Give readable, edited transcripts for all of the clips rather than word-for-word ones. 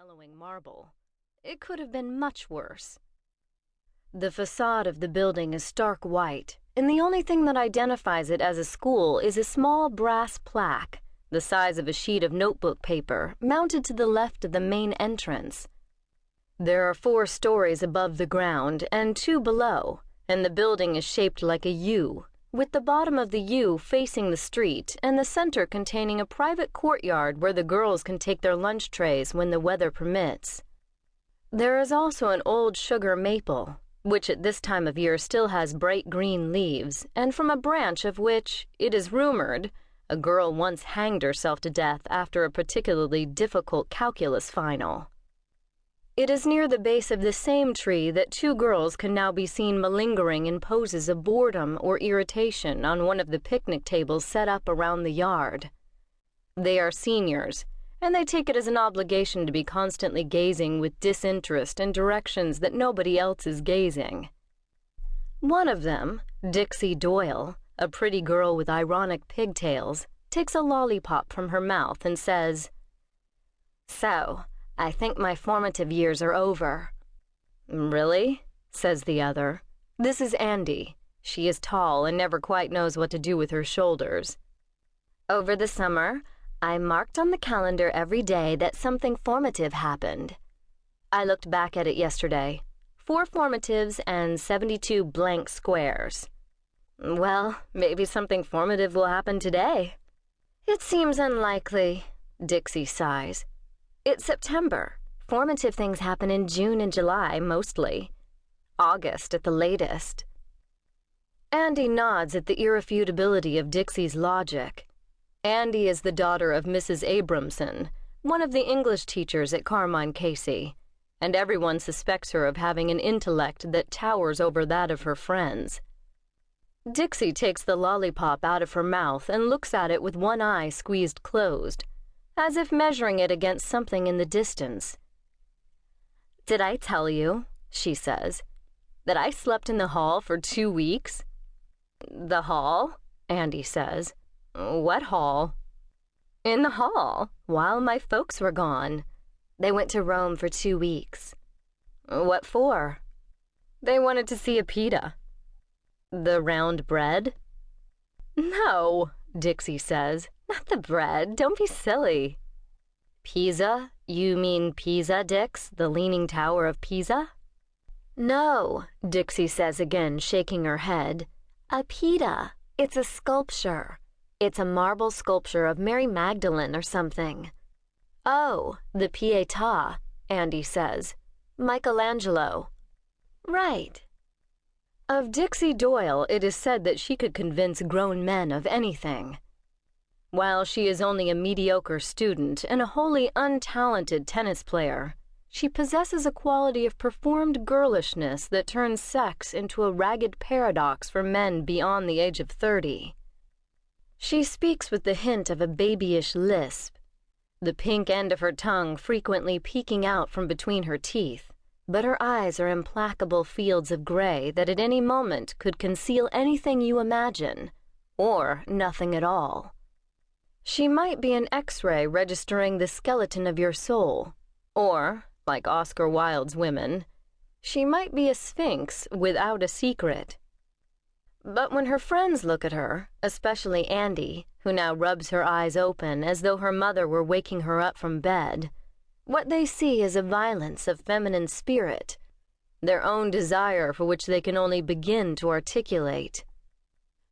yellowing marble. It could have been much worse. The facade of the building is stark white, and the only thing that identifies it as a school is a small brass plaque, the size of a sheet of notebook paper, mounted to the left of the main entrance. There are 4 stories above the ground and 2 below, and the building is shaped like a U, with the bottom of the U facing the street and the center containing a private courtyard where the girls can take their lunch trays when the weather permits. There is also an old sugar maple, which at this time of year still has bright green leaves, and from a branch of which, it is rumored, a girl once hanged herself to death after a particularly difficult calculus final. It is near the base of the same tree that 2 girls can now be seen malingering in poses of boredom or irritation on one of the picnic tables set up around the yard. They are seniors, and they take it as an obligation to be constantly gazing with disinterest in directions that nobody else is gazing. One of them, Dixie Doyle, a pretty girl with ironic pigtails, takes a lollipop from her mouth and says, "So, I think my formative years are over." "Really?" says the other. This is Andy. She is tall and never quite knows what to do with her shoulders. "Over the summer, I marked on the calendar every day that something formative happened. I looked back at it yesterday. 4 formatives and 72 blank squares. Well, maybe something formative will happen today." "It seems unlikely," Dixie sighs. "It's September. Formative things happen in June and July, mostly. August at the latest." Andy nods at the irrefutability of Dixie's logic. Andy is the daughter of Mrs. Abramson, one of the English teachers at Carmine-Casey, and everyone suspects her of having an intellect that towers over that of her friends. Dixie takes the lollipop out of her mouth and looks at it with one eye squeezed closed, as if measuring it against something in the distance. "Did I tell you," she says, "that I slept in the hall for 2 weeks?" "The hall?" Andy says. "What hall?" "In the hall, while my folks were gone. They went to Rome for 2 weeks." "What for?" "They wanted to see a pita." "The round bread?" "No," Dixie says. "Not the bread. Don't be silly." "Pisa? You mean Pisa, Dix? The Leaning Tower of Pisa?" "No," Dixie says again, shaking her head. "A pita. It's a sculpture. It's a marble sculpture of Mary Magdalene or something." "Oh, the Pietà," Andy says. "Michelangelo." "Right." Of Dixie Doyle, it is said that she could convince grown men of anything. While she is only a mediocre student and a wholly untalented tennis player, she possesses a quality of performed girlishness that turns sex into a ragged paradox for men beyond the age of 30. She speaks with the hint of a babyish lisp, the pink end of her tongue frequently peeking out from between her teeth, but her eyes are implacable fields of gray that at any moment could conceal anything you imagine, or nothing at all. She might be an X-ray registering the skeleton of your soul, or, like Oscar Wilde's women, she might be a sphinx without a secret. But when her friends look at her, especially Andy, who now rubs her eyes open as though her mother were waking her up from bed, what they see is a violence of feminine spirit, their own desire for which they can only begin to articulate.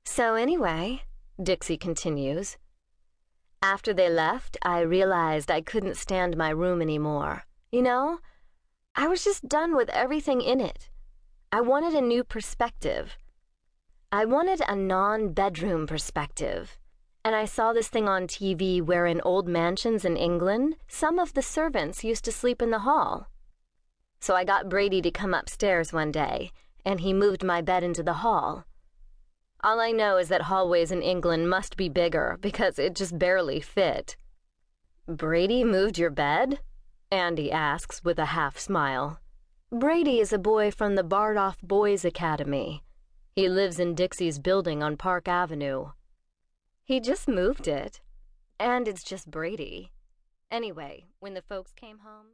"So anyway," Dixie continues, "after they left, I realized I couldn't stand my room anymore. You know, I was just done with everything in it. I wanted a new perspective. I wanted a non-bedroom perspective. And I saw this thing on TV where in old mansions in England, some of the servants used to sleep in the hall. So I got Brady to come upstairs one day, and he moved my bed into the hall. All I know is that hallways in England must be bigger because it just barely fit." "Brady moved your bed?" Andy asks with a half smile. Brady is a boy from the Bardolph Boys Academy. He lives in Dixie's building on Park Avenue. "He just moved it. And it's just Brady. Anyway, when the folks came home..."